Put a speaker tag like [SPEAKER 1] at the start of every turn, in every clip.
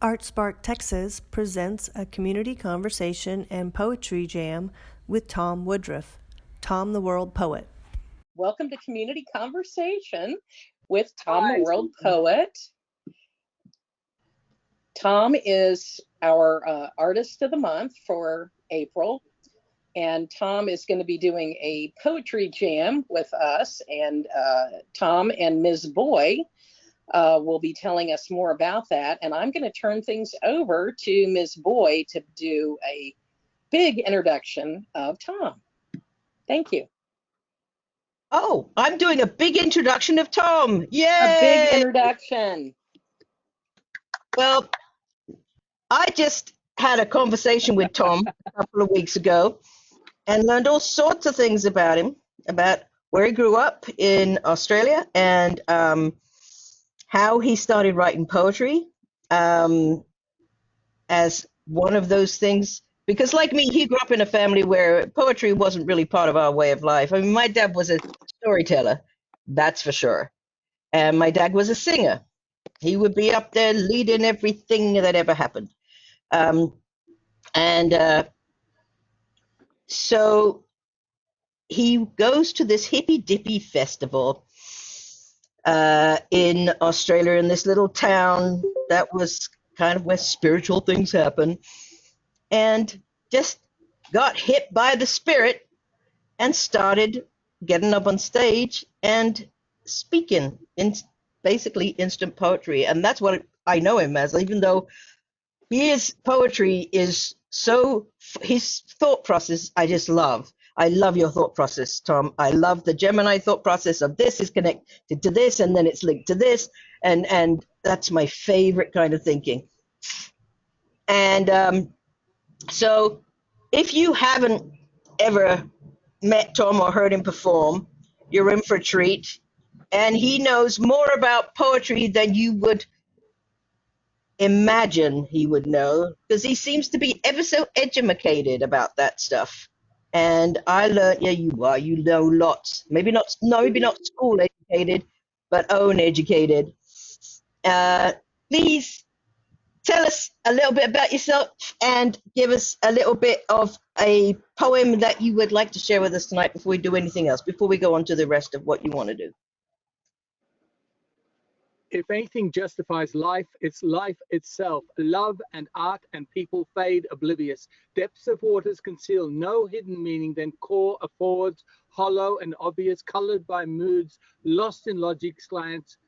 [SPEAKER 1] ArtSpark Texas presents a community conversation and poetry jam with Thom Woodruff, Thom the World Poet.
[SPEAKER 2] Welcome to Community Conversation with Thom the World Poet. Thom is our Artist of the Month for April, and Thom is going to be doing a poetry jam with us, and Thom and Ms. Boy will be telling us more about that, and I'm going to turn things over to Ms. Boy to do a big introduction of Thom. Thank you.
[SPEAKER 3] Oh, I'm doing a big introduction of Thom. Yay!
[SPEAKER 2] A big introduction.
[SPEAKER 3] Well, I just had a conversation with Thom a couple of weeks ago and learned all sorts of things about him, about where he grew up in Australia and how he started writing poetry as one of those things. Because like me, he grew up in a family where poetry wasn't really part of our way of life. I mean, my dad was a storyteller, that's for sure. And my dad was a singer. He would be up there leading everything that ever happened. So he goes to this hippy dippy festival in Australia, in this little town that was kind of where spiritual things happen, and just got hit by the spirit and started getting up on stage and speaking in basically instant poetry. And that's what I know him as, even though his poetry is so, his thought process, I just love. I love your thought process, Thom. I love the Gemini thought process of this is connected to this, and then it's linked to this. And that's my favorite kind of thinking. And so if you haven't ever met Thom or heard him perform, you're in for a treat. And he knows more about poetry than you would imagine he would know, because he seems to be ever so educated about that stuff. And I learned, yeah, you know lots. Maybe not school educated, but own educated. Please tell us a little bit about yourself and give us a little bit of a poem that you would like to share with us tonight before we do anything else, before we go on to the rest of what you want to do.
[SPEAKER 4] If anything justifies life, it's life itself. Love and art and people fade oblivious. Depths of waters conceal no hidden meaning, then core affords, hollow and obvious, colored by moods, lost in logic's glance.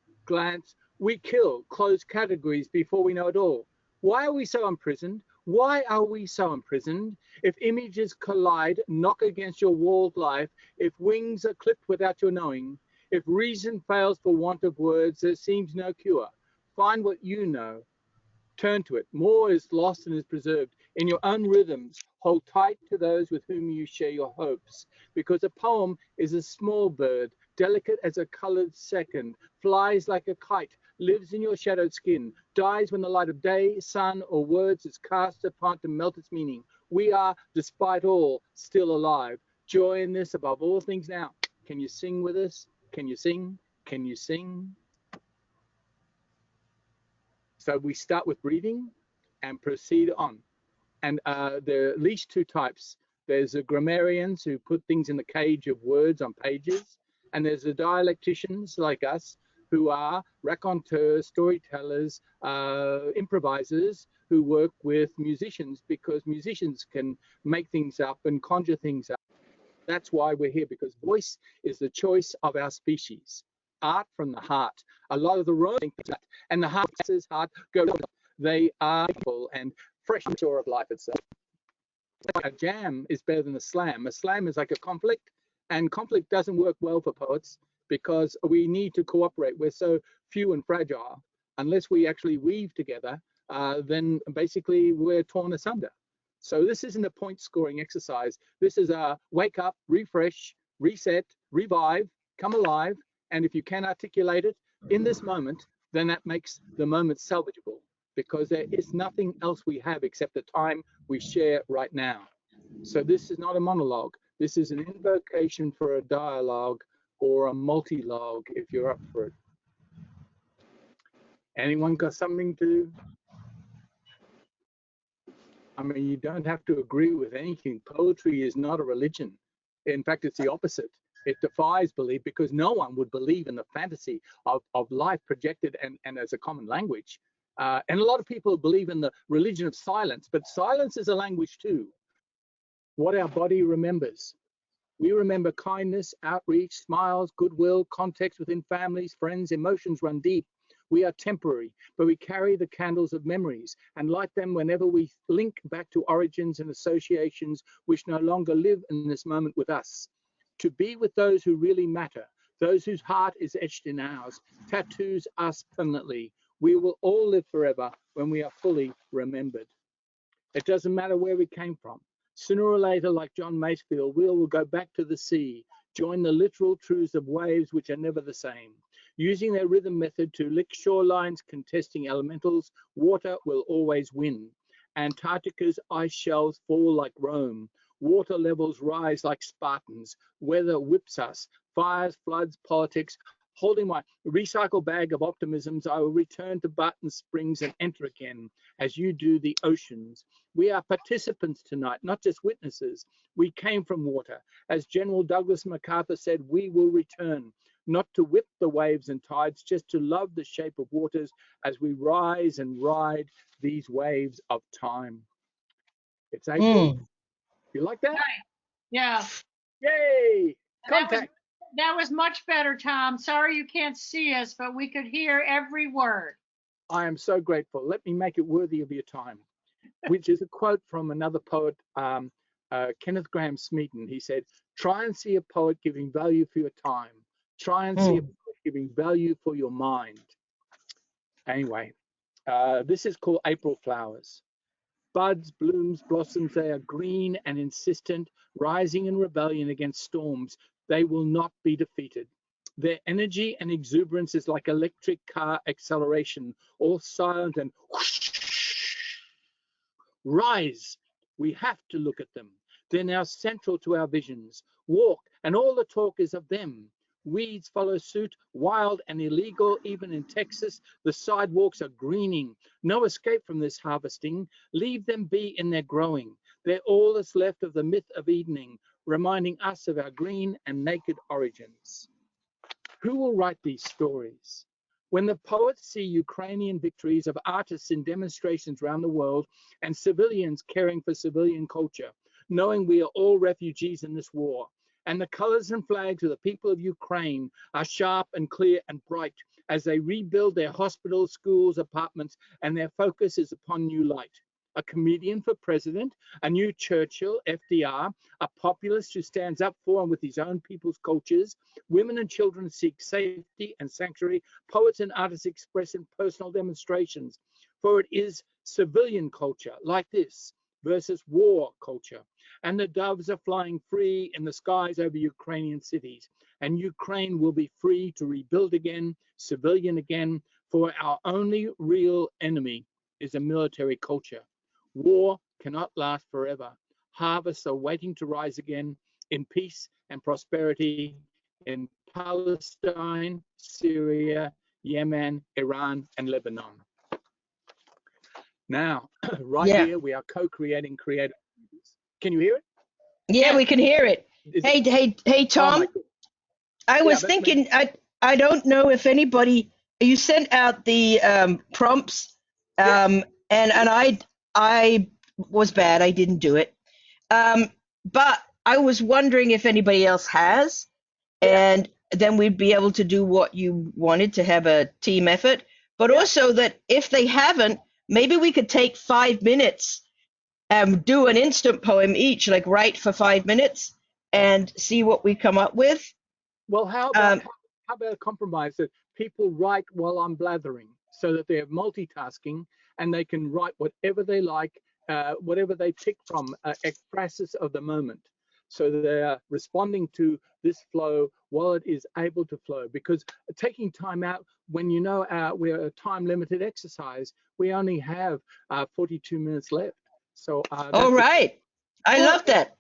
[SPEAKER 4] We kill, close categories before we know it all. Why are we so imprisoned? Why are we so imprisoned? If images collide, knock against your walled life, if wings are clipped without your knowing, if reason fails for want of words, there seems no cure. Find what you know. Turn to it. More is lost than is preserved. In your own rhythms, hold tight to those with whom you share your hopes. Because a poem is a small bird, delicate as a colored second, flies like a kite, lives in your shadowed skin, dies when the light of day, sun, or words is cast upon to melt its meaning. We are, despite all, still alive. Joy in this above all things now. Can you sing with us? Can you sing? Can you sing? So we start with breathing and proceed on. And there are at least two types. There's the grammarians who put things in the cage of words on pages. And there's the dialecticians like us who are raconteurs, storytellers, improvisers who work with musicians, because musicians can make things up and conjure things up. That's why we're here, because voice is the choice of our species. Art from the heart. A lot of the rolling and the heart go. They are full and fresh tour of life itself. A jam is better than a slam. A slam is like a conflict, and conflict doesn't work well for poets because we need to cooperate. We're so few and fragile. Unless we actually weave together, then basically we're torn asunder. So this isn't a point scoring exercise. This is a wake up, refresh, reset, revive, come alive. And if you can articulate it in this moment, then that makes the moment salvageable, because there is nothing else we have except the time we share right now. So this is not a monologue. This is an invocation for a dialogue or a multi-log if you're up for it. Anyone got something to I mean, you don't have to agree with anything. Poetry is not a religion. In fact, it's the opposite. It defies belief because no one would believe in the fantasy of life projected and as a common language. And a lot of people believe in the religion of silence, but silence is a language too. What our body remembers. We remember kindness, outreach, smiles, goodwill, context within families, friends, emotions run deep. We are temporary, but we carry the candles of memories and light them whenever we link back to origins and associations which no longer live in this moment with us. To be with those who really matter, those whose heart is etched in ours, tattoos us permanently. We will all live forever when we are fully remembered. It doesn't matter where we came from. Sooner or later, like John Masefield, we will go back to the sea, join the literal truths of waves which are never the same. Using their rhythm method to lick shorelines, contesting elementals, water will always win. Antarctica's ice shelves fall like Rome. Water levels rise like Spartans. Weather whips us. Fires, floods, politics. Holding my recycle bag of optimisms, I will return to Barton Springs and enter again, as you do the oceans. We are participants tonight, not just witnesses. We came from water. As General Douglas MacArthur said, we will return, not to whip the waves and tides, just to love the shape of waters as we rise and ride these waves of time. It's April. You like that?
[SPEAKER 5] Right. Yeah.
[SPEAKER 4] Yay! Contact.
[SPEAKER 5] That was much better, Tom. Sorry you can't see us, but we could hear every word.
[SPEAKER 4] I am so grateful. Let me make it worthy of your time, which is a quote from another poet, Kenneth Grahame Smeaton. He said, try and see a poet giving value for your time. Try and see a poet giving value for your mind. Anyway, this is called April Flowers. Buds, blooms, blossoms, they are green and insistent, rising in rebellion against storms. They will not be defeated. Their energy and exuberance is like electric car acceleration, all silent and whoosh. Rise. We have to look at them. They're now central to our visions. Walk, and all the talk is of them. Weeds follow suit, wild and illegal, even in Texas. The sidewalks are greening. No escape from this harvesting. Leave them be in their growing. They're all that's left of the myth of evening, reminding us of our green and naked origins. Who will write these stories? When the poets see Ukrainian victories of artists in demonstrations around the world and civilians caring for civilian culture, knowing we are all refugees in this war, and the colors and flags of the people of Ukraine are sharp and clear and bright as they rebuild their hospitals, schools, apartments, and their focus is upon new light. A comedian for president, a new Churchill, FDR, a populist who stands up for and with his own people's cultures. Women and children seek safety and sanctuary. Poets and artists express in personal demonstrations. For it is civilian culture like this versus war culture. And the doves are flying free in the skies over Ukrainian cities. And Ukraine will be free to rebuild again, civilian again, for our only real enemy is a military culture. War cannot last forever. Harvests are waiting to rise again in peace and prosperity in Palestine, Syria, Yemen, Iran, and Lebanon. Now, here we are co-creating creative. Can you hear it?
[SPEAKER 3] Yeah, we can hear it. Hey, Tom. I was thinking, I don't know if anybody, you sent out the prompts, and I was bad. I didn't do it. But I was wondering if anybody else has, and then we'd be able to do what you wanted, to have a team effort. But also that if they haven't, maybe we could take 5 minutes, do an instant poem each, like write for 5 minutes and see what we come up with.
[SPEAKER 4] Well, how about a compromise that people write while I'm blathering so that they're multitasking and they can write whatever they like, whatever they pick from, expresses of the moment. So that they are responding to this flow while it is able to flow. Because taking time out when you know we're a time limited exercise, we only have 42 minutes left. So
[SPEAKER 3] all right. I love that.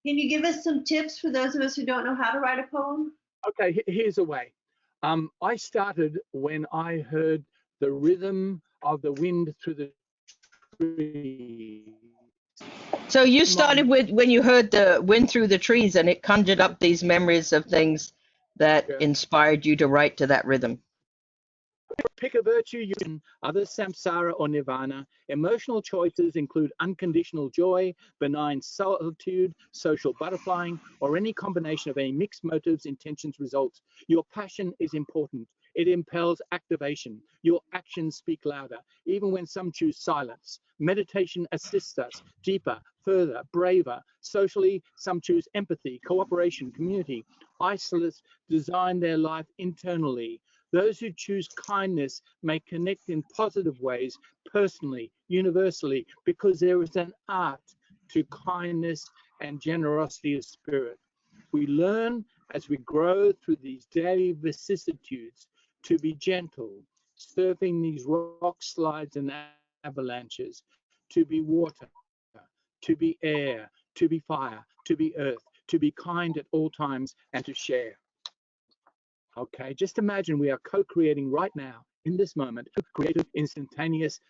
[SPEAKER 6] Can you give us some tips for those of us who don't know how to write a poem?
[SPEAKER 4] Okay, here's a way. I started when I heard the rhythm of the wind through the trees.
[SPEAKER 3] So you started with when you heard the wind through the trees, and it conjured up these memories of things that
[SPEAKER 4] Yeah.
[SPEAKER 3] inspired you to write to that rhythm.
[SPEAKER 4] Pick a virtue you can, other samsara or nirvana. Emotional choices include unconditional joy, benign solitude, social butterflying, or any combination of any mixed motives, intentions, results. Your passion is important. It impels activation. Your actions speak louder, even when some choose silence. Meditation assists us deeper, further, braver. Socially, some choose empathy, cooperation, community. Isolates design their life internally. Those who choose kindness may connect in positive ways, personally, universally, because there is an art to kindness and generosity of spirit. We learn as we grow through these daily vicissitudes to be gentle, surfing these rock slides and avalanches, to be water, to be air, to be fire, to be earth, to be kind at all times, and to share. Okay, just imagine we are co-creating right now in this moment a creative, instantaneous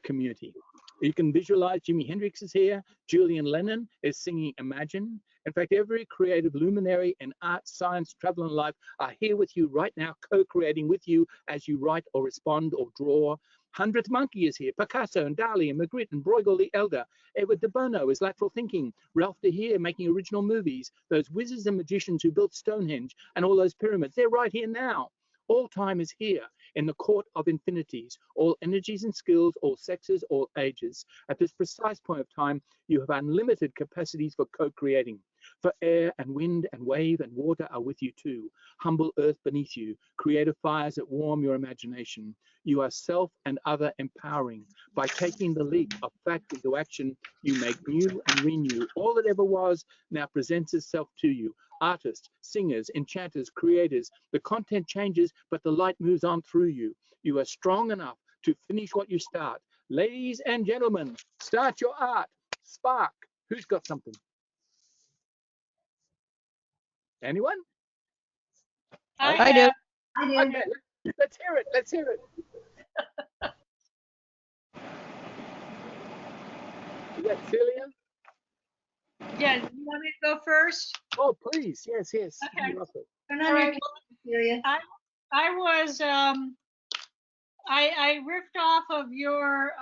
[SPEAKER 4] community. You can visualize Jimi Hendrix is here, Julian Lennon is singing Imagine. In fact, every creative luminary in art, science, travel, and life are here with you right now, co-creating with you as you write or respond or draw. 100th Monkey is here, Picasso and Dali and Magritte and Bruegel the Elder. Edward de Bono is lateral thinking, Ralph de Heer making original movies, those wizards and magicians who built Stonehenge and all those pyramids, they're right here now. All time is here in the court of infinities, all energies and skills, all sexes, all ages. At this precise point of time, you have unlimited capacities for co-creating. For air and wind and wave and water are with you too. Humble earth beneath you, creative fires that warm your imagination. You are self and other empowering. By taking the leap of fact into action, you make new and renew. All that ever was now presents itself to you. Artists, singers, enchanters, creators. The content changes, but the light moves on through you. You are strong enough to finish what you start. Ladies and gentlemen, start your art. Spark. Who's got something? Anyone?
[SPEAKER 3] I do.
[SPEAKER 6] I do.
[SPEAKER 4] Okay, let's hear it. Let's hear it. Is that Celia?
[SPEAKER 5] Yeah, you want me to go first?
[SPEAKER 4] Oh, please. Yes, yes.
[SPEAKER 5] Okay.
[SPEAKER 6] Turn
[SPEAKER 5] All
[SPEAKER 6] on your
[SPEAKER 5] right.
[SPEAKER 6] camera, Celia.
[SPEAKER 5] I was I riffed off of your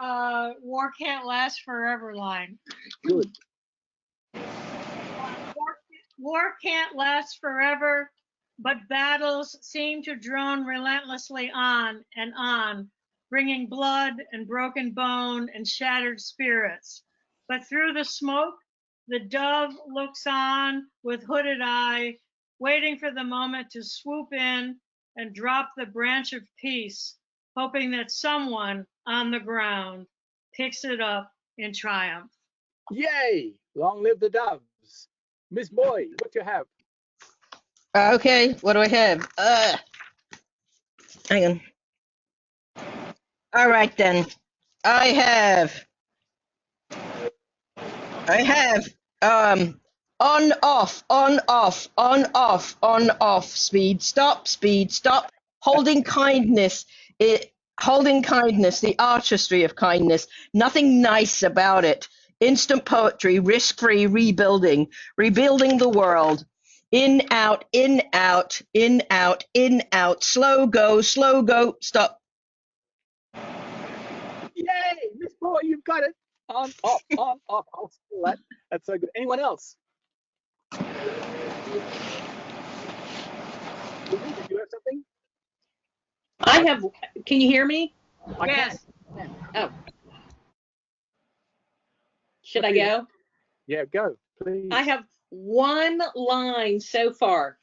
[SPEAKER 5] "War Can't Last Forever" line.
[SPEAKER 4] Good.
[SPEAKER 5] War can't last forever, but battles seem to drone relentlessly on, bringing blood and broken bone and shattered spirits. But through the smoke, the dove looks on with hooded eye, waiting for the moment to swoop in and drop the branch of peace, hoping that someone on the ground picks it up in triumph.
[SPEAKER 4] Yay! Long live the doves. Miss Boy, what you have?
[SPEAKER 3] Okay, what do I have? Hang on. All right then. I have on off, speed stop, holding kindness, holding kindness, the artistry of kindness, nothing nice about it. Instant poetry, risk-free rebuilding, rebuilding the world. In, out, in, out, in, out, in, out, slow go, stop.
[SPEAKER 4] Yay! Miss Boy, you've got it. On, off, on, off. I'll steal that. That's so good. Anyone else? Lily, did you have something?
[SPEAKER 2] I have, can you hear me?
[SPEAKER 5] Yes.
[SPEAKER 2] Oh. Should I go?
[SPEAKER 4] Yeah, go, please.
[SPEAKER 2] I have one line so far.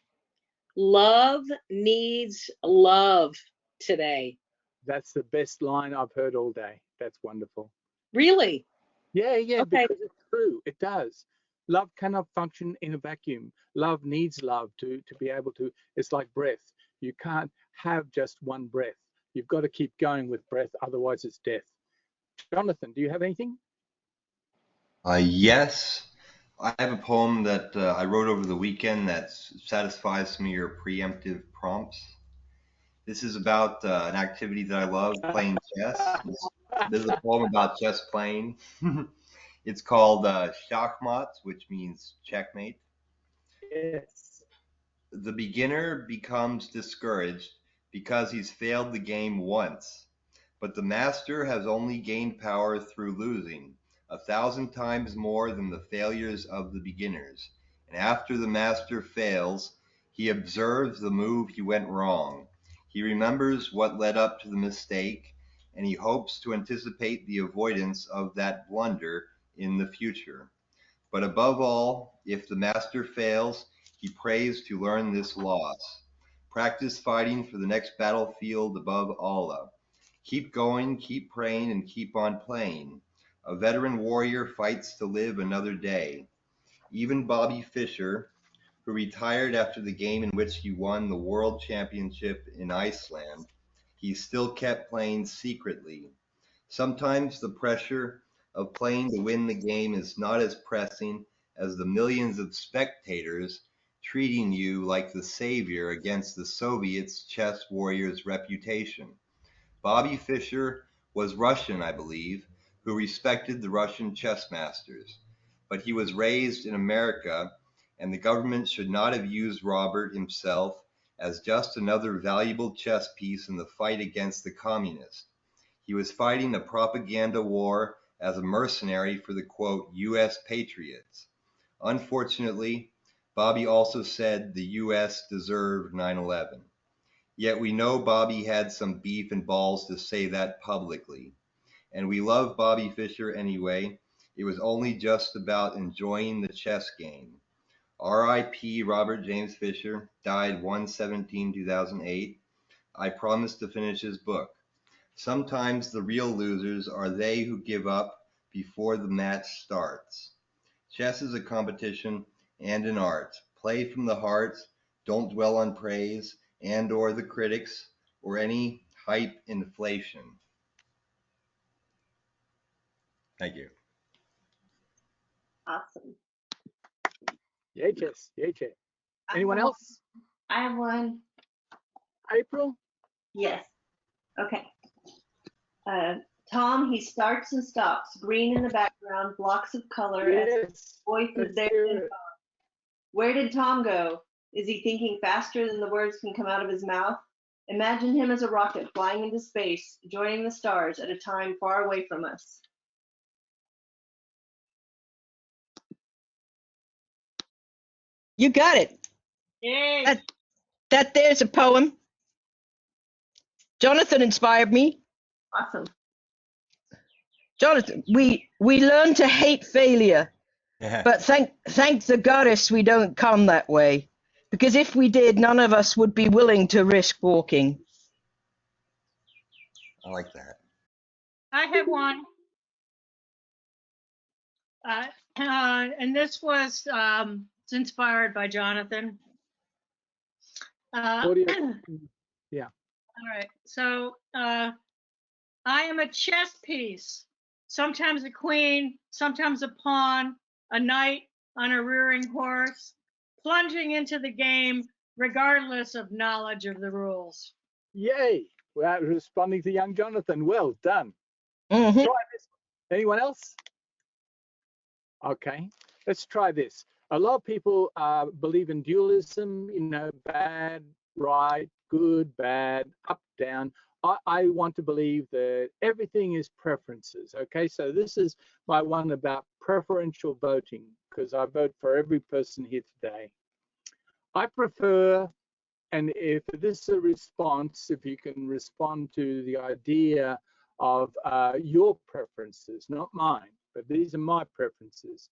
[SPEAKER 2] Love needs love today.
[SPEAKER 4] That's the best line I've heard all day. That's wonderful.
[SPEAKER 2] Really?
[SPEAKER 4] Yeah,
[SPEAKER 2] Okay.
[SPEAKER 4] because it's true. It does. Love cannot function in a vacuum. Love needs love to be able to. It's like breath. You can't have just one breath. You've got to keep going with breath, otherwise it's death. Jonathan, do you have anything?
[SPEAKER 7] Yes, I have a poem that I wrote over the weekend that satisfies some of your preemptive prompts. This is about an activity that I love, playing chess. This is a poem about chess playing. It's called Schachmat, which means checkmate.
[SPEAKER 4] Yes.
[SPEAKER 7] The beginner becomes discouraged because he's failed the game once, but the master has only gained power through losing 1,000 times more than the failures of the beginners. And after the master fails, he observes the move he went wrong. He remembers what led up to the mistake, and he hopes to anticipate the avoidance of that blunder in the future. But above all, if the master fails, he prays to learn this loss. Practice fighting for the next battlefield above Allah. Keep going, keep praying, and keep on playing. A veteran warrior fights to live another day. Even Bobby Fischer, who retired after the game in which he won the World Championship in Iceland, he still kept playing secretly. Sometimes the pressure of playing to win the game is not as pressing as the millions of spectators treating you like the savior against the Soviets' chess warrior's reputation. Bobby Fischer was Russian, I believe, who respected the Russian chess masters. But he was raised in America, and the government should not have used Robert himself as just another valuable chess piece in the fight against the communists. He was fighting a propaganda war as a mercenary for the, quote, U.S. patriots. Unfortunately, Bobby also said the U.S. deserved 9/11. Yet we know Bobby had some beef and balls to say that publicly. And we love Bobby Fischer anyway. It was only just about enjoying the chess game. R.I.P. Robert James Fischer, died 1/17/2008. I promised to finish his book. Sometimes the real losers are they who give up before the match starts. Chess is a competition and an art. Play from the heart. Don't dwell on praise and or the critics or any hype inflation. Thank you.
[SPEAKER 6] Awesome.
[SPEAKER 4] Yay, chess. Yay, chess. Anyone else?
[SPEAKER 6] I have one.
[SPEAKER 4] April?
[SPEAKER 6] Yes. Okay. Tom, he starts and stops. Green in the background, blocks of color.
[SPEAKER 4] Yes.
[SPEAKER 6] Voice is
[SPEAKER 4] Let's
[SPEAKER 6] there.
[SPEAKER 4] hear it.
[SPEAKER 6] Where did Tom go? Is he thinking faster than the words can come out of his mouth? Imagine him as a rocket flying into space, joining the stars at a time far away from us.
[SPEAKER 3] You got it.
[SPEAKER 5] Yay.
[SPEAKER 3] That there's a poem. Jonathan inspired me.
[SPEAKER 6] Awesome.
[SPEAKER 3] Jonathan, we learn to hate failure, but thank the goddess we don't come that way. Because if we did, none of us would be willing to risk walking.
[SPEAKER 7] I like that.
[SPEAKER 5] I have one. And this was it's inspired by Jonathan.
[SPEAKER 4] Audio. Yeah.
[SPEAKER 5] All right. So I am a chess piece, sometimes a queen, sometimes a pawn, a knight on a rearing horse, plunging into the game regardless of knowledge of the rules.
[SPEAKER 4] Yay. We're responding to young Jonathan. Well done.
[SPEAKER 3] Mhm.
[SPEAKER 4] Try this. Anyone else? Okay. Let's try this. A lot of people believe in dualism, you know, bad, right, good, bad, up, down. I want to believe that everything is preferences. Okay, so this is my one about preferential voting, because I vote for every person here today. I prefer, and if this is a response, if you can respond to the idea of your preferences, not mine, but these are my preferences.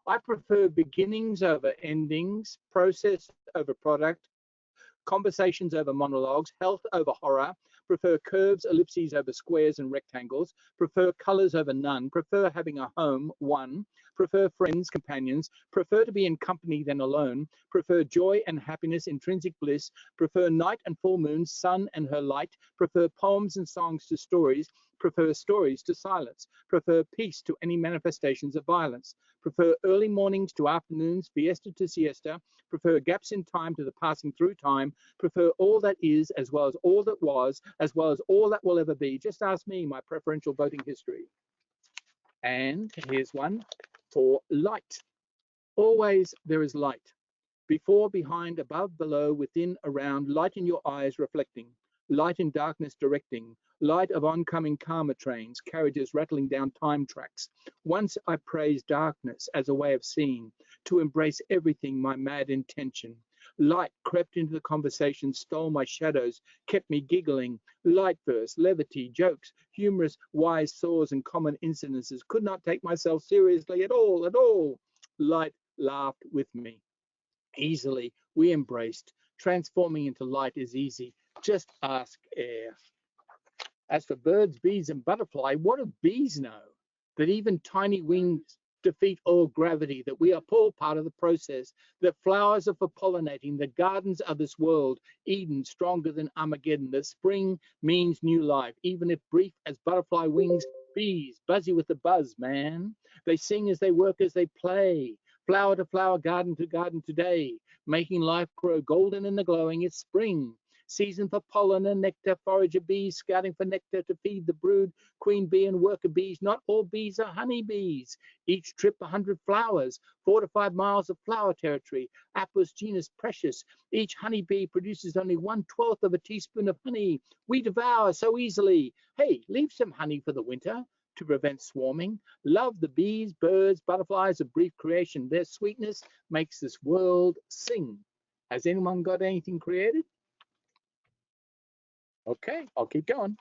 [SPEAKER 4] I prefer beginnings over endings, process over product, conversations over monologues, health over horror, prefer curves, ellipses over squares and rectangles, prefer colors over none, prefer having a home, one, prefer friends, companions, prefer to be in company than alone, prefer joy and happiness, intrinsic bliss, prefer night and full moon, sun and her light, prefer poems and songs to stories, prefer stories to silence, prefer peace to any manifestations of violence, prefer early mornings to afternoons, fiesta to siesta, prefer gaps in time to the passing through time, prefer all that is as well as all that was, as well as all that will ever be. Just ask me my preferential voting history. And here's one for light. Always there is light. Before, behind, above, below, within, around, light in your eyes reflecting, light in darkness directing, light of oncoming karma trains, carriages rattling down time tracks. Once I praised darkness as a way of seeing, to embrace everything, my mad intention. Light crept into the conversation, stole my shadows, kept me giggling. Light verse, levity, jokes, humorous, wise saws and common incidences. Could not take myself seriously at all, at all. Light laughed with me. Easily we embraced. Transforming into light is easy. Just ask air. As for birds, bees, and butterfly, what do bees know? That even tiny wings defeat all gravity, that we are all part of the process, that flowers are for pollinating, that gardens are this world, Eden stronger than Armageddon, that spring means new life, even if brief as butterfly wings, bees, buzzy with the buzz, man. They sing as they work, as they play, flower to flower, garden to garden today, making life grow golden in the glowing. It's spring, season for pollen and nectar, forager bees scouting for nectar to feed the brood, queen bee and worker bees. Not all bees are honey bees. Each trip 100 flowers, 4 to 5 miles of flower territory. Apis genus precious. Each honey bee produces only 1/12 of a teaspoon of honey. We devour so easily. Hey, leave some honey for the winter to prevent swarming. Love the bees, birds, butterflies of brief creation. Their sweetness makes this world sing. Has anyone got anything created? Okay, I'll keep going.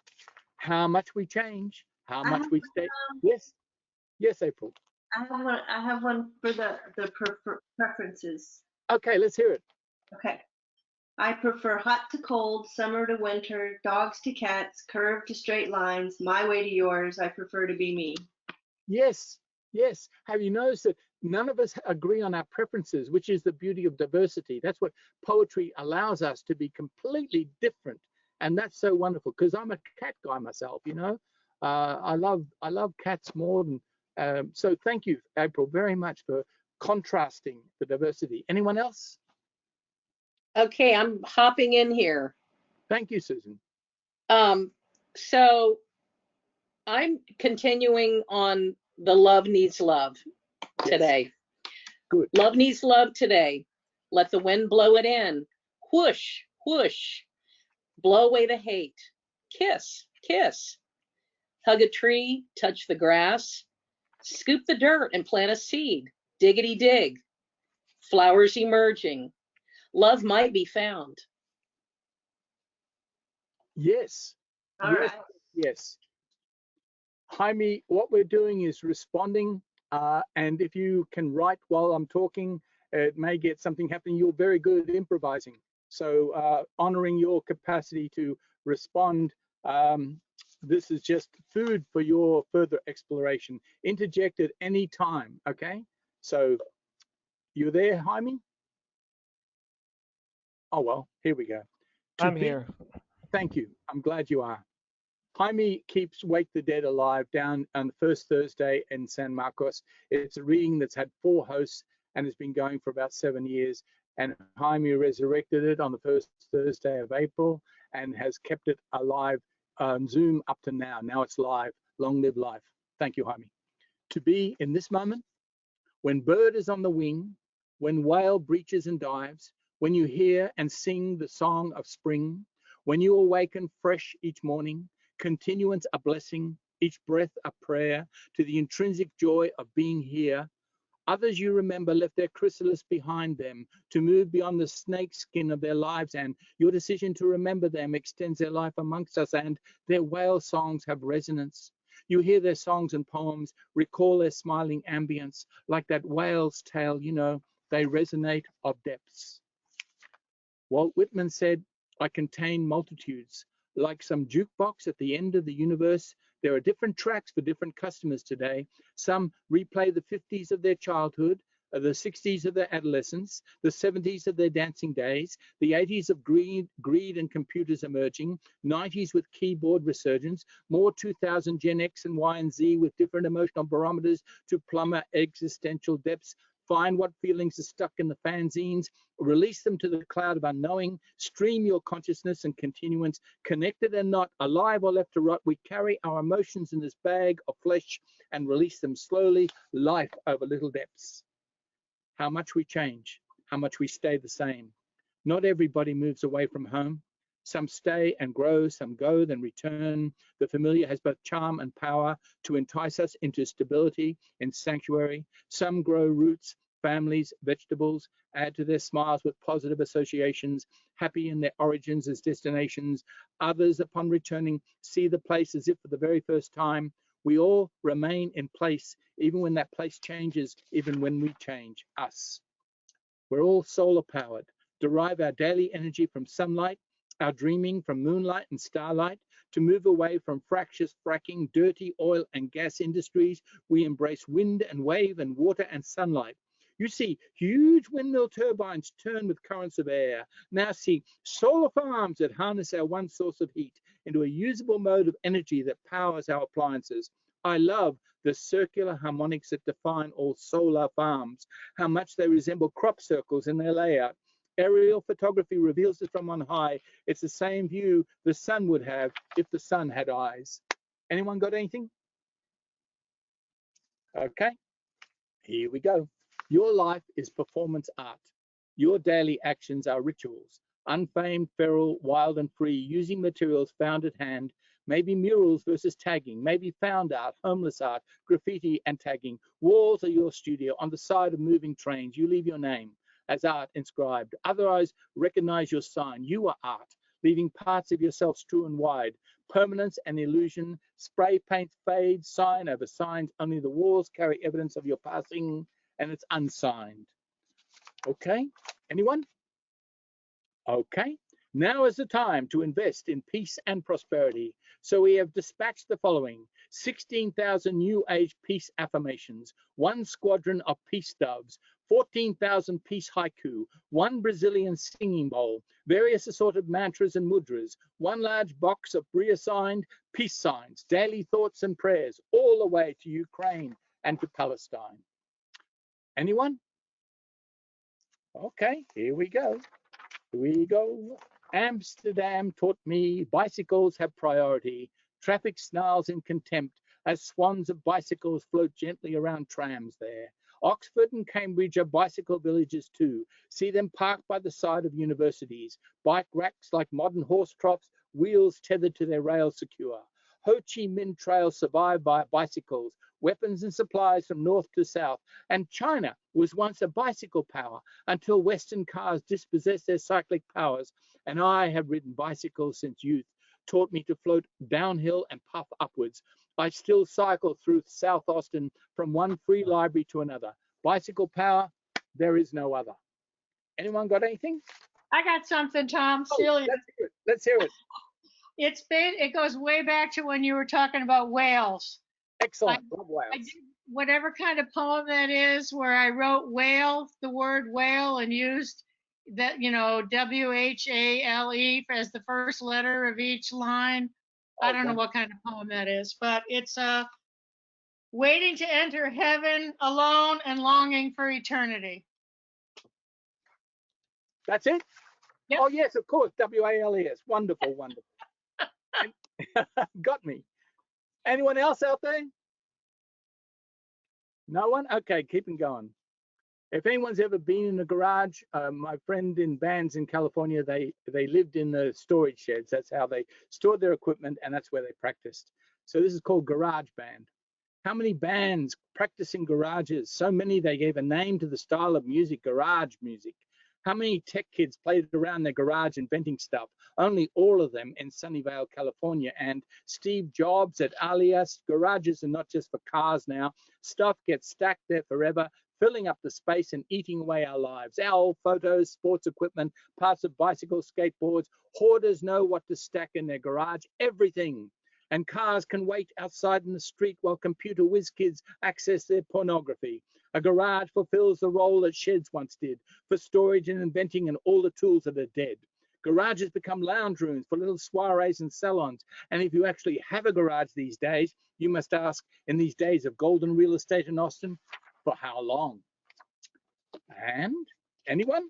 [SPEAKER 4] How much we change, how much we stay. Yes, yes, April.
[SPEAKER 6] I have one for the preferences.
[SPEAKER 4] Okay, let's hear it.
[SPEAKER 6] Okay. I prefer hot to cold, summer to winter, dogs to cats, curved to straight lines, my way to yours. I prefer to be me.
[SPEAKER 4] Yes, yes. Have you noticed that none of us agree on our preferences, which is the beauty of diversity? That's what poetry allows us to be completely different. And that's so wonderful, because I'm a cat guy myself, you know. I love cats more than so thank you, April, very much for contrasting the diversity. Anyone else?
[SPEAKER 2] Okay, I'm hopping in here.
[SPEAKER 4] Thank you, Susan.
[SPEAKER 2] So I'm continuing on the love needs love today.
[SPEAKER 4] Yes. Good.
[SPEAKER 2] Love needs love today. Let the wind blow it in. Whoosh, whoosh. Blow away the hate. Kiss, kiss. Hug a tree, touch the grass. Scoop the dirt and plant a seed. Diggity dig. Flowers emerging. Love might be found.
[SPEAKER 4] Yes.
[SPEAKER 6] All
[SPEAKER 4] yes.
[SPEAKER 6] right.
[SPEAKER 4] Yes. Jaime, what we're doing is responding, and if you can write while I'm talking, it may get something happening. You're very good at improvising. So honoring your capacity to respond, this is just food for your further exploration. Interject at any time, okay? So you there, Jaime? Oh, well, here we go.
[SPEAKER 8] I'm here.
[SPEAKER 4] Thank you. I'm glad you are. Jaime keeps Wake the Dead alive down on the first Thursday in San Marcos. It's a reading that's had 4 hosts and has been going for about 7 years. And Jaime resurrected it on the first Thursday of April and has kept it alive on Zoom up to now. Now it's live. Long live life. Thank you, Jaime. To be in this moment, when bird is on the wing, when whale breaches and dives, when you hear and sing the song of spring, when you awaken fresh each morning, continuance a blessing, each breath a prayer to the intrinsic joy of being here. Others you remember left their chrysalis behind them to move beyond the snake skin of their lives, and your decision to remember them extends their life amongst us, and their whale songs have resonance. You hear their songs and poems, recall their smiling ambience, like that whale's tale, you know, they resonate of depths. Walt Whitman said, I contain multitudes. Like some jukebox at the end of the universe, there are different tracks for different customers today. Some replay the 50s of their childhood, the 60s of their adolescence, the 70s of their dancing days, the 80s of greed and computers emerging, 90s with keyboard resurgence, more 2000 Gen X and Y and Z with different emotional barometers to plumber existential depths, Find what feelings are stuck in the fanzines, release them to the cloud of unknowing, stream your consciousness and continuance, connected and not, alive or left to rot. We carry our emotions in this bag of flesh and release them slowly, life over little depths. How much we change, how much we stay the same. Not everybody moves away from home. Some stay and grow, some go, then return. The familiar has both charm and power to entice us into stability and sanctuary. Some grow roots, families, vegetables, add to their smiles with positive associations, happy in their origins as destinations. Others, upon returning, see the place as if for the very first time. We all remain in place, even when that place changes, even when we change us. We're all solar powered, derive our daily energy from sunlight, our dreaming from moonlight and starlight. To move away from fractious fracking, dirty oil and gas industries, we embrace wind and wave and water and sunlight. You see huge windmill turbines turn with currents of air. Now see solar farms that harness our one source of heat into a usable mode of energy that powers our appliances. I love the circular harmonics that define all solar farms, how much they resemble crop circles in their layout. Aerial photography reveals it from on high. It's the same view the sun would have if the sun had eyes. Anyone got anything? Okay, here we go. Your life is performance art. Your daily actions are rituals. Unfamed, feral, wild and free, using materials found at hand. Maybe murals versus tagging, maybe found art, homeless art, graffiti and tagging. Walls are your studio. On the side of moving trains, you leave your name as art inscribed. Otherwise, recognize your sign. You are art, leaving parts of yourself strewn and wide. Permanence and illusion, spray paint fades, sign over signs. Only the walls carry evidence of your passing, and it's unsigned. Okay, anyone? Okay, now is the time to invest in peace and prosperity. So we have dispatched the following: 16,000 new age peace affirmations, 1 squadron of peace doves, 14,000 peace haiku, 1 Brazilian singing bowl, various assorted mantras and mudras, 1 large box of reassigned peace signs, daily thoughts and prayers, all the way to Ukraine and to Palestine. Anyone? Okay, here we go. Here we go. Amsterdam taught me bicycles have priority. Traffic snarls in contempt as swans of bicycles float gently around trams there. Oxford and Cambridge are bicycle villages too. See them parked by the side of universities. Bike racks like modern horse troughs, wheels tethered to their rails secure. Ho Chi Minh Trail survived by bicycles, weapons and supplies from north to south. And China was once a bicycle power until Western cars dispossessed their cyclic powers. And I have ridden bicycles since youth, taught me to float downhill and puff upwards. I still cycle through South Austin from one free library to another. Bicycle power, there is no other. Anyone got anything?
[SPEAKER 5] I got something, Tom.
[SPEAKER 4] Oh,
[SPEAKER 5] Silly.
[SPEAKER 4] let's hear it.
[SPEAKER 5] It goes way back to when you were talking about whales.
[SPEAKER 4] Excellent. Love whales.
[SPEAKER 5] I did whatever kind of poem that is, where I wrote whale, the word whale, and used that, WHALE as the first letter of each line. I don't know what kind of poem that is, but it's waiting to enter heaven alone and longing for eternity.
[SPEAKER 4] That's it? Yep. Oh, yes, of course. WALES. Wonderful, wonderful. Got me. Anyone else out there? No one? Okay, keeping going. If anyone's ever been in a garage, my friend in bands in California, they lived in the storage sheds. That's how they stored their equipment, and that's where they practiced. So this is called garage band. How many bands practice in garages? So many they gave a name to the style of music, garage music. How many tech kids played around their garage inventing stuff? Only all of them in Sunnyvale, California. And Steve Jobs at Alias, garages are not just for cars now. Stuff gets stacked there forever, filling up the space and eating away our lives. Our old photos, sports equipment, parts of bicycles, skateboards. Hoarders know what to stack in their garage, everything. And cars can wait outside in the street while computer whiz kids access their pornography. A garage fulfills the role that sheds once did for storage and inventing and all the tools that are dead. Garages become lounge rooms for little soirees and salons. And if you actually have a garage these days, you must ask, in these days of golden real estate in Austin, for how long? And anyone?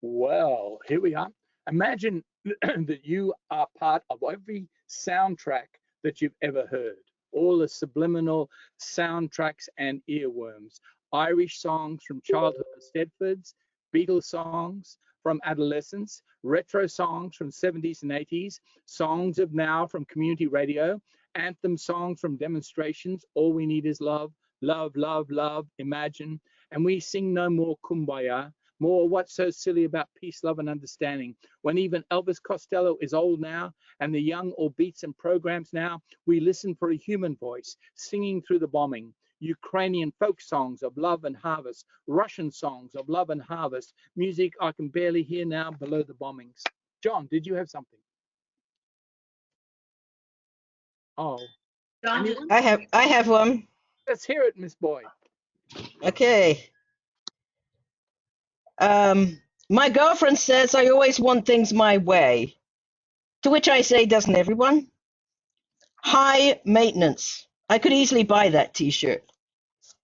[SPEAKER 4] Well, here we are. Imagine that you are part of every soundtrack that you've ever heard. All the subliminal soundtracks and earworms. Irish songs from childhood Stedfords, Beatles songs from adolescence, retro songs from 70s and 80s, songs of now from community radio, anthem songs from demonstrations. All we need is love, love, love, love, imagine. And we sing no more kumbaya, more what's so silly about peace, love, and understanding. When even Elvis Costello is old now, and the young all beats and programs now, we listen for a human voice singing through the bombing. Ukrainian folk songs of love and harvest, Russian songs of love and harvest, music I can barely hear now below the bombings. John, did you have something? Oh,
[SPEAKER 6] John just
[SPEAKER 4] anyone?
[SPEAKER 3] I have one.
[SPEAKER 4] Let's hear it, Miss Boyd.
[SPEAKER 3] Okay. My girlfriend says I always want things my way. To which I say, doesn't everyone? High maintenance. I could easily buy that t-shirt.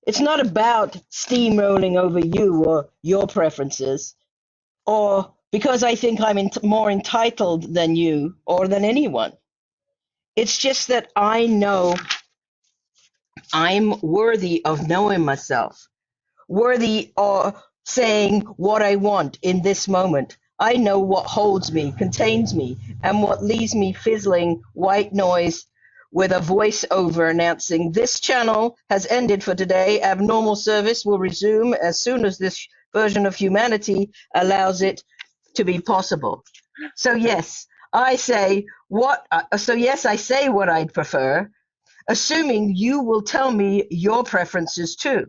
[SPEAKER 3] It's not about steamrolling over you or your preferences, or because I think I'm more entitled than you or than anyone. It's just that I know I'm worthy of knowing myself, worthy of saying what I want in this moment. I know what holds me, contains me, and what leaves me fizzling white noise with a voiceover announcing this channel has ended for today. Abnormal service will resume as soon as this version of humanity allows it to be possible. So yes, I say what. I say what I'd prefer, assuming you will tell me your preferences too,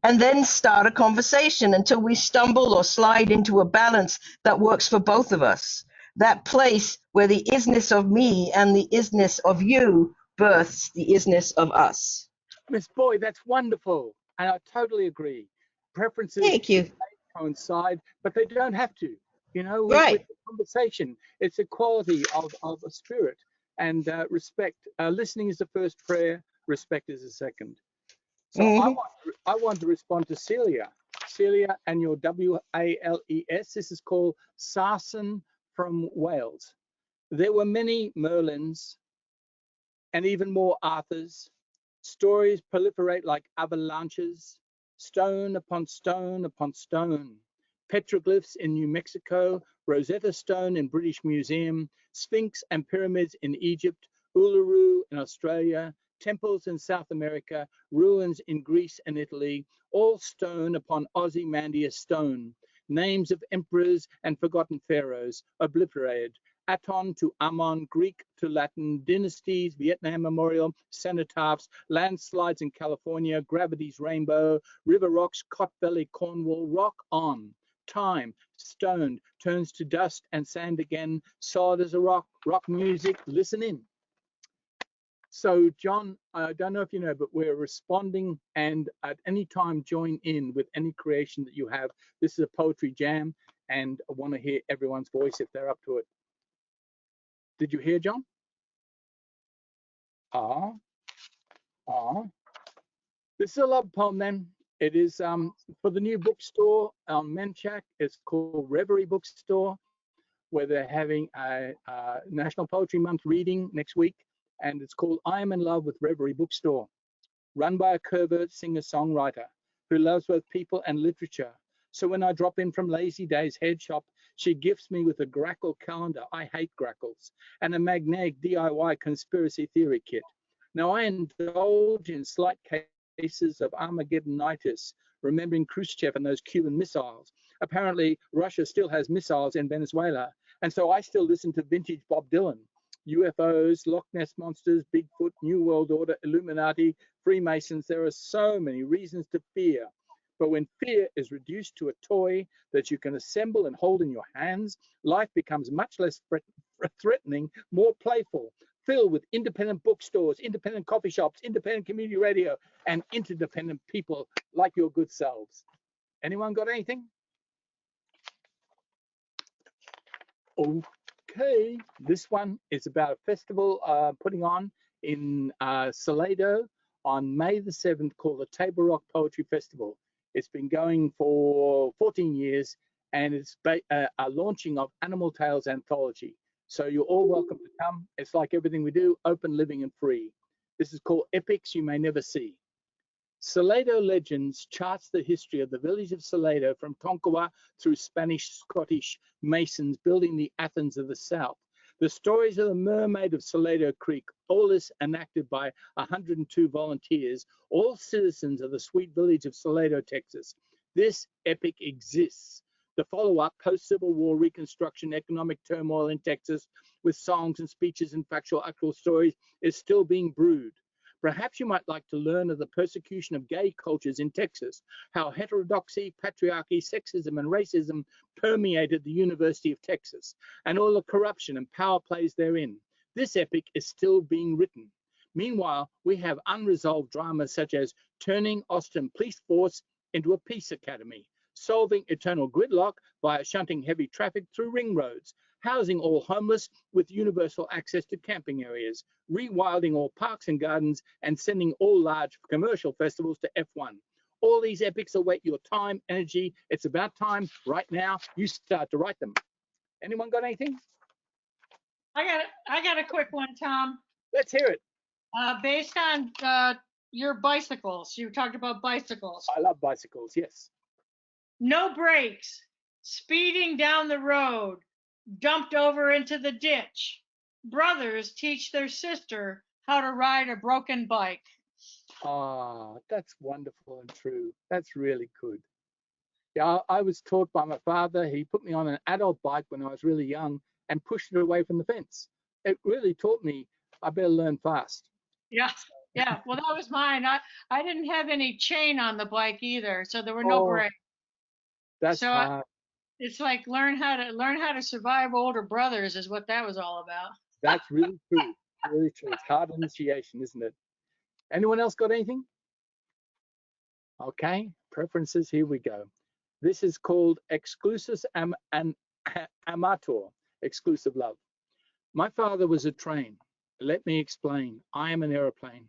[SPEAKER 3] and then start a conversation until we stumble or slide into a balance that works for both of us. That place where the isness of me and the isness of you births the isness of us.
[SPEAKER 4] Miss Boyd, that's wonderful. And I totally agree. Preferences
[SPEAKER 3] Thank you.
[SPEAKER 4] coincide, but they don't have to. You know, with
[SPEAKER 3] Right.
[SPEAKER 4] the conversation, it's a quality of a spirit and respect. Listening is the first prayer, respect is the second. So
[SPEAKER 3] Hmm.
[SPEAKER 4] I want to respond to Celia. Celia and your WALES. This is called Sarsen from Wales. There were many Merlins and even more Arthurs. Stories proliferate like avalanches, stone upon stone upon stone. Petroglyphs in New Mexico, Rosetta Stone in British Museum, Sphinx and pyramids in Egypt, Uluru in Australia, temples in South America, ruins in Greece and Italy, all stone upon Ozymandias stone. Names of emperors and forgotten pharaohs obliterated, Aton to Amon, Greek to Latin, dynasties, Vietnam memorial, cenotaphs, landslides in California, gravity's rainbow, river rocks, Cot Valley, Cornwall, rock on. Time, stoned, turns to dust and sand again, solid as a rock, rock music, listen in. So, John, I don't know if you know, but we're responding and at any time join in with any creation that you have. This is a poetry jam and I want to hear everyone's voice if they're up to it. Did you hear, John? Ah, ah. This is a love poem then. It is for the new bookstore on Menchak. It's called Reverie Bookstore, where they're having a National Poetry Month reading next week. And it's called I Am in Love with Reverie Bookstore, run by a covert singer-songwriter who loves both people and literature. So when I drop in from Lazy Day's head shop, she gifts me with a Grackle calendar. I hate Grackles. And a magnetic DIY conspiracy theory kit. Now I indulge in slight cases of Armageddonitis, remembering Khrushchev and those Cuban missiles. Apparently, Russia still has missiles in Venezuela. And so I still listen to vintage Bob Dylan. UFOs, Loch Ness Monsters, Bigfoot, New World Order, Illuminati, Freemasons. There are so many reasons to fear. But when fear is reduced to a toy that you can assemble and hold in your hands, life becomes much less threatening, more playful, filled with independent bookstores, independent coffee shops, independent community radio, and interdependent people like your good selves. Anyone got anything? Okay, this one is about a festival putting on in Salado on May the 7th called the Table Rock Poetry Festival. It's been going for 14 years, and it's a launching of Animal Tales Anthology. So you're all welcome to come. It's like everything we do, open, living, and free. This is called Epics You May Never See. Salado Legends charts the history of the village of Salado from Tonkawa through Spanish-Scottish masons building the Athens of the South. The stories of the Mermaid of Salado Creek, all this enacted by 102 volunteers, all citizens of the sweet village of Salado, Texas. This epic exists. The follow-up, post-Civil War reconstruction, economic turmoil in Texas, with songs and speeches and factual actual stories, is still being brewed. Perhaps you might like to learn of the persecution of gay cultures in Texas, how heterodoxy, patriarchy, sexism, and racism permeated the University of Texas, and all the corruption and power plays therein. This epic is still being written. Meanwhile, we have unresolved dramas such as turning Austin Police Force into a peace academy, solving eternal gridlock via shunting heavy traffic through ring roads, housing all homeless with universal access to camping areas, rewilding all parks and gardens, and sending all large commercial festivals to F1. All these epics await your time, energy. It's about time right now you start to write them. Anyone got anything?
[SPEAKER 5] I got a quick one, Tom.
[SPEAKER 4] Let's hear it.
[SPEAKER 5] Based on your bicycles, you talked about bicycles.
[SPEAKER 4] I love bicycles, yes.
[SPEAKER 5] No brakes, speeding down the road, dumped over into the ditch. Brothers teach their sister how to ride a broken bike.
[SPEAKER 4] Ah, that's wonderful and true. That's really good. Yeah, I was taught by my father. He put me on an adult bike when I was really young and pushed it away from the fence. It really taught me I better learn fast.
[SPEAKER 5] Yeah, yeah. Well, that was mine. I didn't have any chain on the bike either, so there were no brakes.
[SPEAKER 4] That's
[SPEAKER 5] So
[SPEAKER 4] hard.
[SPEAKER 5] it's like learn how to survive older brothers is what that was all about.
[SPEAKER 4] That's really true. Really true. It's hard initiation, isn't it? Anyone else got anything? Okay, preferences. Here we go. This is called Exclusus Amator, exclusive love. My father was a train. Let me explain. I am an aeroplane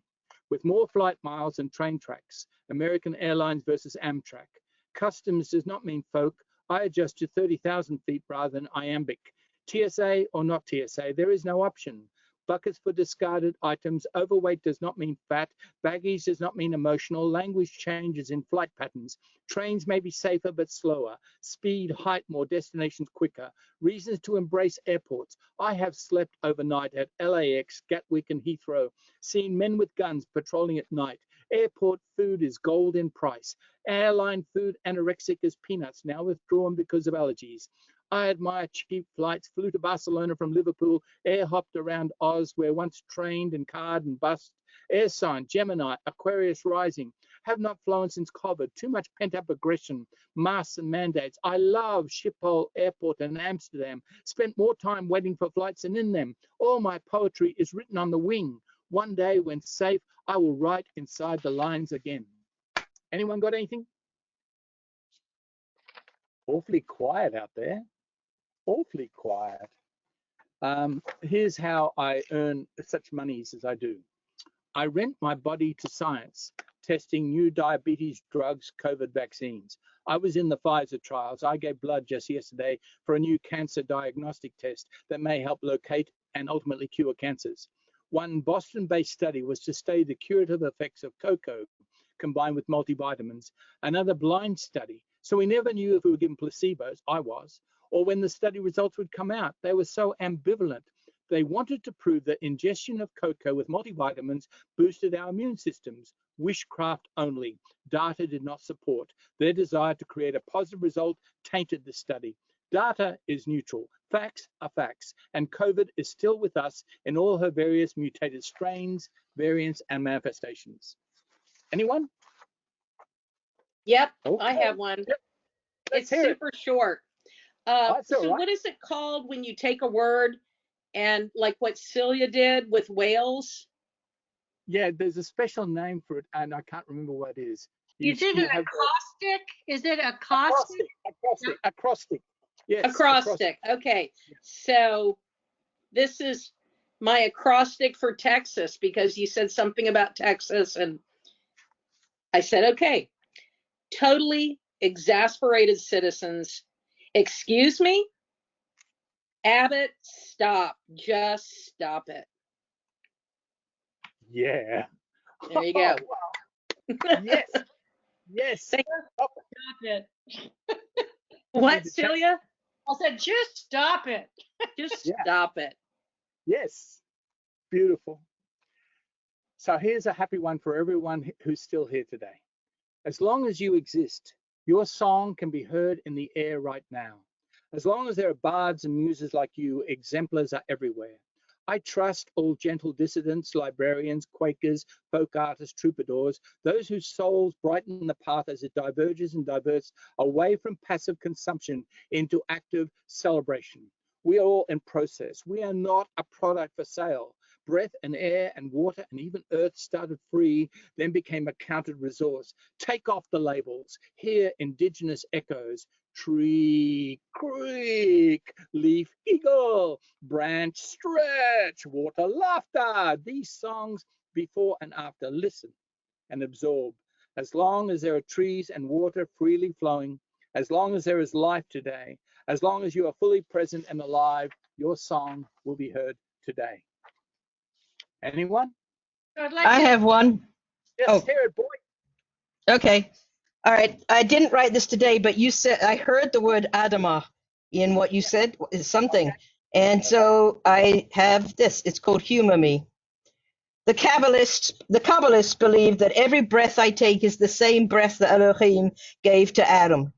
[SPEAKER 4] with more flight miles than train tracks. American Airlines versus Amtrak. Customs does not mean folk. I adjust to 30,000 feet rather than iambic. TSA or not TSA, there is no option. Buckets for discarded items. Overweight does not mean fat. Baggage does not mean emotional. Language changes in flight patterns. Trains may be safer but slower. Speed, height, more destinations quicker. Reasons to embrace airports. I have slept overnight at LAX, Gatwick, and Heathrow. Seen men with guns patrolling at night. Airport food is gold in price. Airline food anorexic as peanuts, now withdrawn because of allergies. I admire cheap flights, flew to Barcelona from Liverpool, air hopped around Oz, where once trained and carred and bust. Air sign, Gemini, Aquarius rising. Have not flown since COVID. Too much pent-up aggression, masks and mandates. I love Schiphol Airport in Amsterdam. Spent more time waiting for flights than in them. All my poetry is written on the wing. One day, when safe, I will write inside the lines again. Anyone got anything? Awfully quiet out there. Awfully quiet. Here's how I earn such monies as I do. I rent my body to science, testing new diabetes drugs, COVID vaccines. I was in the Pfizer trials. I gave blood just yesterday for a new cancer diagnostic test that may help locate and ultimately cure cancers. One Boston-based study was to study the curative effects of cocoa combined with multivitamins. Another blind study. So we never knew if we were given placebos. I was. Or when the study results would come out. They were so ambivalent. They wanted to prove that ingestion of cocoa with multivitamins boosted our immune systems. Wishcraft only. Data did not support. Their desire to create a positive result tainted the study. Data is neutral. Facts are facts. And COVID is still with us in all her various mutated strains, variants, and manifestations. Anyone?
[SPEAKER 2] Yep,
[SPEAKER 4] Okay.
[SPEAKER 2] I have one.
[SPEAKER 4] Yep.
[SPEAKER 2] It's super short.
[SPEAKER 4] That's all
[SPEAKER 2] So
[SPEAKER 4] right.
[SPEAKER 2] what is it called when you take a word and like what Celia did with whales?
[SPEAKER 4] Yeah, there's a special name for it, and I can't remember what it is.
[SPEAKER 5] Is it an acrostic? Is it a caustic?
[SPEAKER 4] Acrostic. Yes.
[SPEAKER 2] Acrostic. Okay. So this is my acrostic for Texas because you said something about Texas and I said, okay. totally exasperated citizens. Excuse me? Abbott, stop. Just stop it.
[SPEAKER 4] Yeah.
[SPEAKER 2] There you go.
[SPEAKER 4] Yes. Yes.
[SPEAKER 2] Thank-
[SPEAKER 4] Stop
[SPEAKER 5] Stop it.
[SPEAKER 2] What, Celia?
[SPEAKER 5] I said, just stop it.
[SPEAKER 2] Just
[SPEAKER 4] Yeah.
[SPEAKER 2] stop it.
[SPEAKER 4] Yes. Beautiful. So here's a happy one for everyone who's still here today. As long as you exist, your song can be heard in the air right now. As long as there are bards and muses like you, exemplars are everywhere. I trust all gentle dissidents, librarians, Quakers, folk artists, troubadours, those whose souls brighten the path as it diverges and diverts away from passive consumption into active celebration. We are all in process. We are not a product for sale. Breath and air and water and even earth started free, then became a counted resource. Take off the labels. Hear indigenous echoes. Tree, creek, leaf, eagle, branch, stretch, water, laughter. These songs before and after. Listen and absorb. As long as there are trees and water freely flowing, as long as there is life today, as long as you are fully present and alive, your song will be heard today. Anyone?
[SPEAKER 5] So I'd like
[SPEAKER 3] I
[SPEAKER 5] to,
[SPEAKER 3] have one.
[SPEAKER 4] Yes,
[SPEAKER 3] Oh.
[SPEAKER 4] hear it, boy.
[SPEAKER 3] Okay. All right. I didn't write this today, but you said I heard the word Adamah in what you said is something.
[SPEAKER 4] Okay.
[SPEAKER 3] And so I have this. It's called Humor Me. The Kabbalists believe that every breath I take is the same breath that Elohim gave to Adam.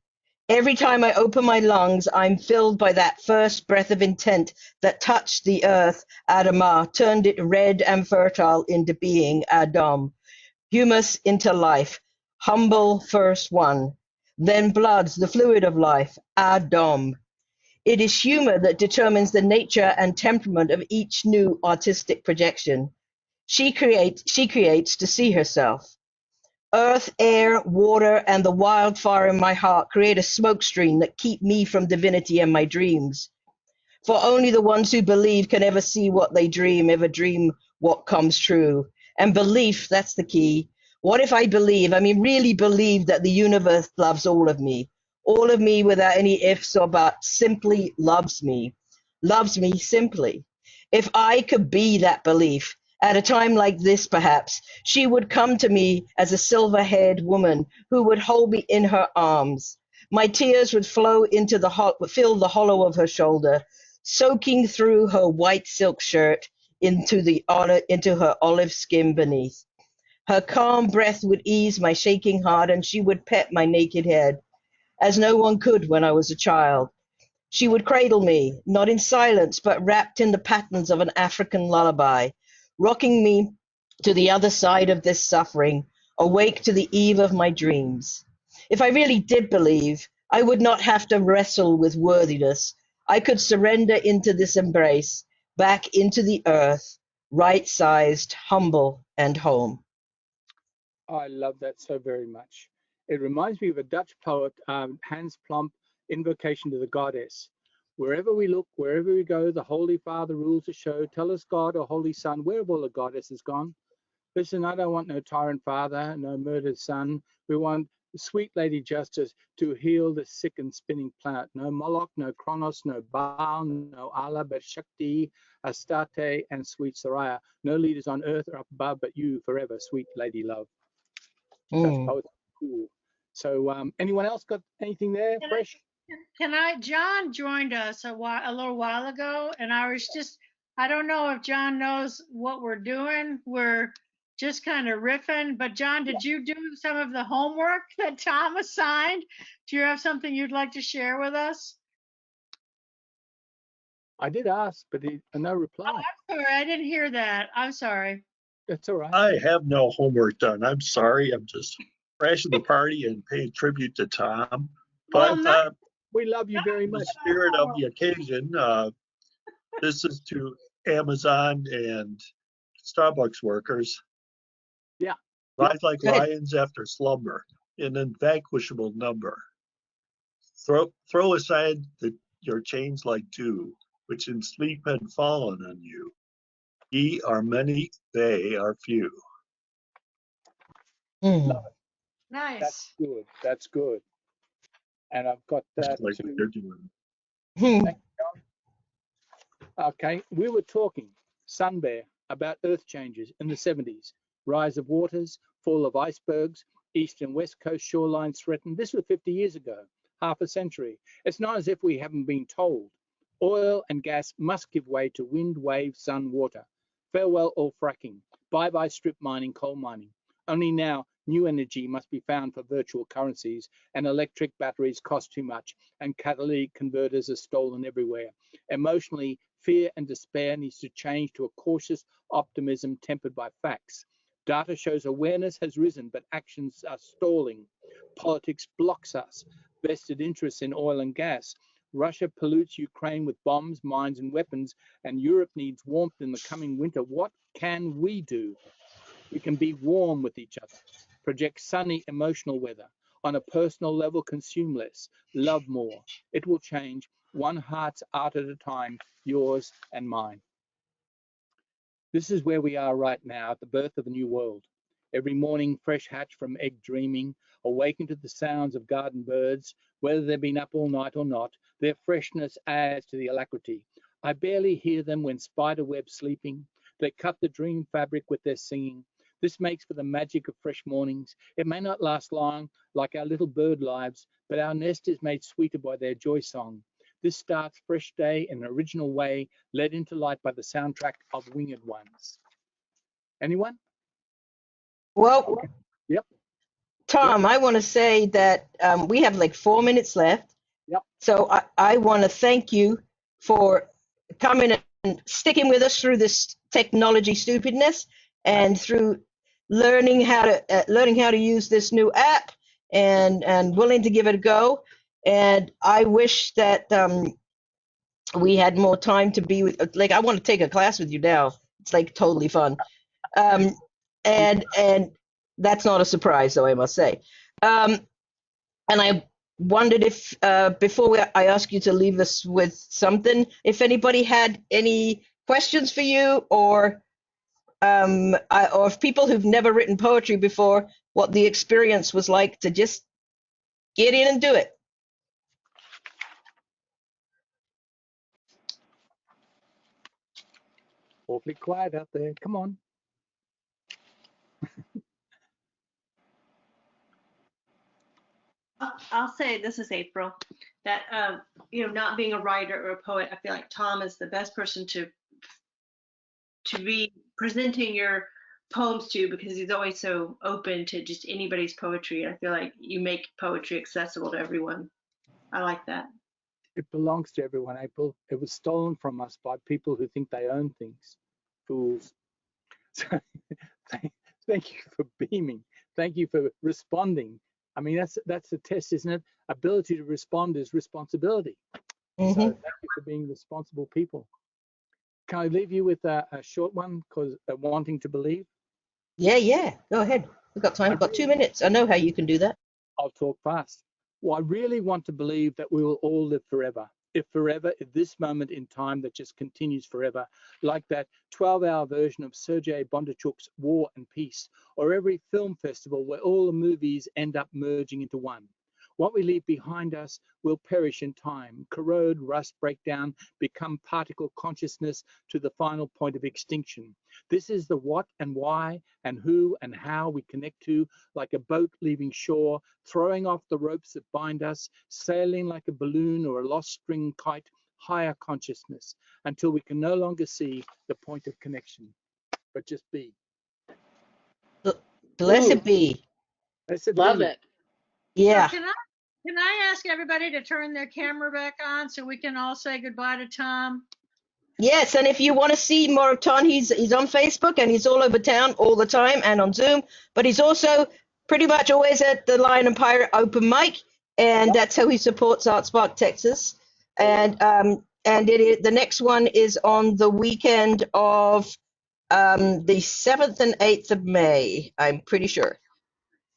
[SPEAKER 3] Every time I open my lungs, I'm filled by that first breath of intent that touched the earth, Adamah, turned it red and fertile into being, Adam, humus into life, humble first one, then blood, the fluid of life, Adam. It is humor that determines the nature and temperament of each new artistic projection. She creates to see herself. Earth, air, water, and the wildfire in my heart create a smoke screen that keep me from divinity and my dreams. For only the ones who believe can ever see what they dream, ever dream what comes true. And belief, that's the key. What if I believe, really believe that the universe loves all of me without any ifs or buts, simply loves me simply. If I could be that belief, at a time like this, perhaps, she would come to me as a silver-haired woman who would hold me in her arms. My tears would flow fill the hollow of her shoulder, soaking through her white silk shirt into her olive skin beneath. Her calm breath would ease my shaking heart, and she would pet my naked head, as no one could when I was a child. She would cradle me, not in silence, but wrapped in the patterns of an African lullaby, rocking me to the other side of this suffering, awake to the eve of my dreams. If I really did believe, I would not have to wrestle with worthiness. I could surrender into this embrace, back into the earth, right-sized, humble, and home.
[SPEAKER 4] I love that so very much. It reminds me of a Dutch poet, Hans Plomp, Invocation to the Goddess. Wherever we look, wherever we go, the Holy Father rules the show. Tell us, God, or Holy Son, where have all the goddesses gone? Listen, I don't want no tyrant father, no murdered son. We want sweet Lady Justice to heal the sick and spinning planet. No Moloch, no Kronos, no Baal, no Allah, but Shakti, Astarte, and sweet Soraya. No leaders on earth or up above, but you forever, sweet Lady Love. Dutch poets, cool. So, anyone else got anything there fresh?
[SPEAKER 5] John joined us a little while ago, and I don't know if John knows what we're doing. We're just kind of riffing, but John, did you do some of the homework that Thom assigned? Do you have something you'd like to share with us?
[SPEAKER 4] I did ask, but no reply.
[SPEAKER 5] Oh, I'm sorry, I didn't hear that. I'm sorry.
[SPEAKER 4] That's all right.
[SPEAKER 8] I have no homework done. I'm sorry. I'm just crashing the party and paying tribute to Thom. But
[SPEAKER 4] we love you very much.
[SPEAKER 8] In the spirit of the occasion, this is to Amazon and Starbucks workers.
[SPEAKER 4] Yeah.
[SPEAKER 8] Rise like lions after slumber, an invanquishable number. Throw aside your chains like dew, which in sleep had fallen on you. Ye are many, they are few.
[SPEAKER 4] Love it.
[SPEAKER 5] Nice.
[SPEAKER 4] That's good. That's good. And I've got that
[SPEAKER 8] Just like what
[SPEAKER 4] too.
[SPEAKER 8] you're doing.
[SPEAKER 4] Thank you, John. Okay, we were talking, Sun Bear, about earth changes in the 70s. Rise of waters, fall of icebergs, east and west coast shorelines threatened. This was 50 years ago, half a century. It's not as if we haven't been told. Oil and gas must give way to wind, wave, sun, water. Farewell all fracking. Bye-bye strip mining, coal mining. Only now, new energy must be found for virtual currencies, and electric batteries cost too much, and catalytic converters are stolen everywhere. Emotionally, fear and despair needs to change to a cautious optimism tempered by facts. Data shows awareness has risen, but actions are stalling. Politics blocks us. Vested interests in oil and gas. Russia pollutes Ukraine with bombs, mines, and weapons, and Europe needs warmth in the coming winter. What can we do? We can be warm with each other, project sunny emotional weather. On a personal level, consume less, love more. It will change one heart's art at a time, yours and mine. This is where we are right now, at the birth of a new world. Every morning, fresh hatch from egg dreaming, awaken to the sounds of garden birds, whether they've been up all night or not, their freshness adds to the alacrity. I barely hear them when spider web sleeping. They cut the dream fabric with their singing. This makes for the magic of fresh mornings. It may not last long, like our little bird lives, but our nest is made sweeter by their joy song. This starts fresh day in an original way, led into light by the soundtrack of Winged Ones. Anyone?
[SPEAKER 3] Well,
[SPEAKER 4] Yep.
[SPEAKER 3] Tom, I want to say that we have like 4 minutes left.
[SPEAKER 4] Yep.
[SPEAKER 3] So I want to thank you for coming and sticking with us through this technology stupidness and through learning how to use this new app and willing to give it a go. And I wish that we had more time to be with. Like, I want to take a class with you now. It's like totally fun. And that's not a surprise, though, I must say. And I wondered if, before I ask you to leave us with something, if anybody had any questions for you, or if people who've never written poetry before, what the experience was like to just get in and do it.
[SPEAKER 4] Awfully quiet out there. Come on.
[SPEAKER 6] I'll say, this is April, that not being a writer or a poet, I feel like Thom is the best person to be presenting your poems to, because he's always so open to just anybody's poetry. I feel like you make poetry accessible to everyone. I like that.
[SPEAKER 4] It belongs to everyone, April. It was stolen from us by people who think they own things. Fools. So, thank you for beaming. Thank you for responding. I mean, that's the test, isn't it? Ability to respond is responsibility. So thank you for being responsible people. Can I leave you with a short one, because wanting to believe?
[SPEAKER 3] Yeah. Go ahead. We've got time. We've got 2 minutes. I know how you can do that.
[SPEAKER 4] I'll talk fast. Well, I really want to believe that we will all live forever. If forever, if this moment in time that just continues forever, like that 12-hour version of Sergei Bondarchuk's War and Peace, or every film festival where all the movies end up merging into one. What we leave behind us will perish in time, corrode, rust, break down, become particle consciousness to the final point of extinction. This is the what and why and who and how we connect to, like a boat leaving shore, throwing off the ropes that bind us, sailing like a balloon or a lost string kite, higher consciousness, until we can no longer see the point of connection, but just be.
[SPEAKER 3] Blessed be.
[SPEAKER 2] Love it.
[SPEAKER 3] Yeah.
[SPEAKER 5] So can I ask everybody to turn their camera back on so we can all say goodbye to Thom?
[SPEAKER 3] Yes, and if you want to see more of Tom, he's on Facebook and he's all over town all the time and on Zoom. But he's also pretty much always at the Lion and Pirate open mic, and that's how he supports ArtSpark Texas. And the next one is on the weekend of the 7th and 8th of May, I'm pretty sure.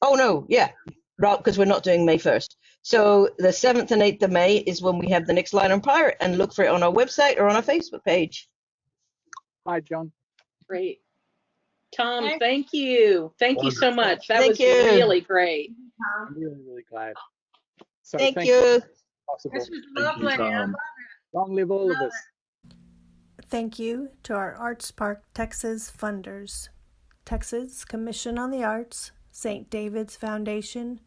[SPEAKER 3] Oh no, yeah, right, because we're not doing May 1st. So the 7th and 8th of May is when we have the next Lion and Pirate, and look for it on our website or on our Facebook page.
[SPEAKER 4] Bye, John.
[SPEAKER 2] Great. Tom, thank you. Thank you so
[SPEAKER 8] Wonderful.
[SPEAKER 2] much. That
[SPEAKER 3] Thank
[SPEAKER 2] was
[SPEAKER 3] you.
[SPEAKER 2] really great.
[SPEAKER 4] I'm really, really glad. So
[SPEAKER 3] Thank
[SPEAKER 4] thank
[SPEAKER 3] you.
[SPEAKER 4] Possible.
[SPEAKER 5] This was
[SPEAKER 8] Thank you,
[SPEAKER 5] lovely. I
[SPEAKER 8] Tom.
[SPEAKER 5] love
[SPEAKER 4] Long live all of
[SPEAKER 5] Love
[SPEAKER 4] us.
[SPEAKER 1] Thank you to our Arts Park Texas funders: Texas Commission on the Arts, St. David's Foundation,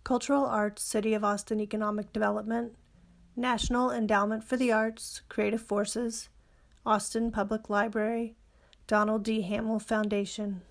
[SPEAKER 1] Cultural Arts City of Austin Economic Development, National Endowment for the Arts, Creative Forces, Austin Public Library, Donald D. Hamill Foundation.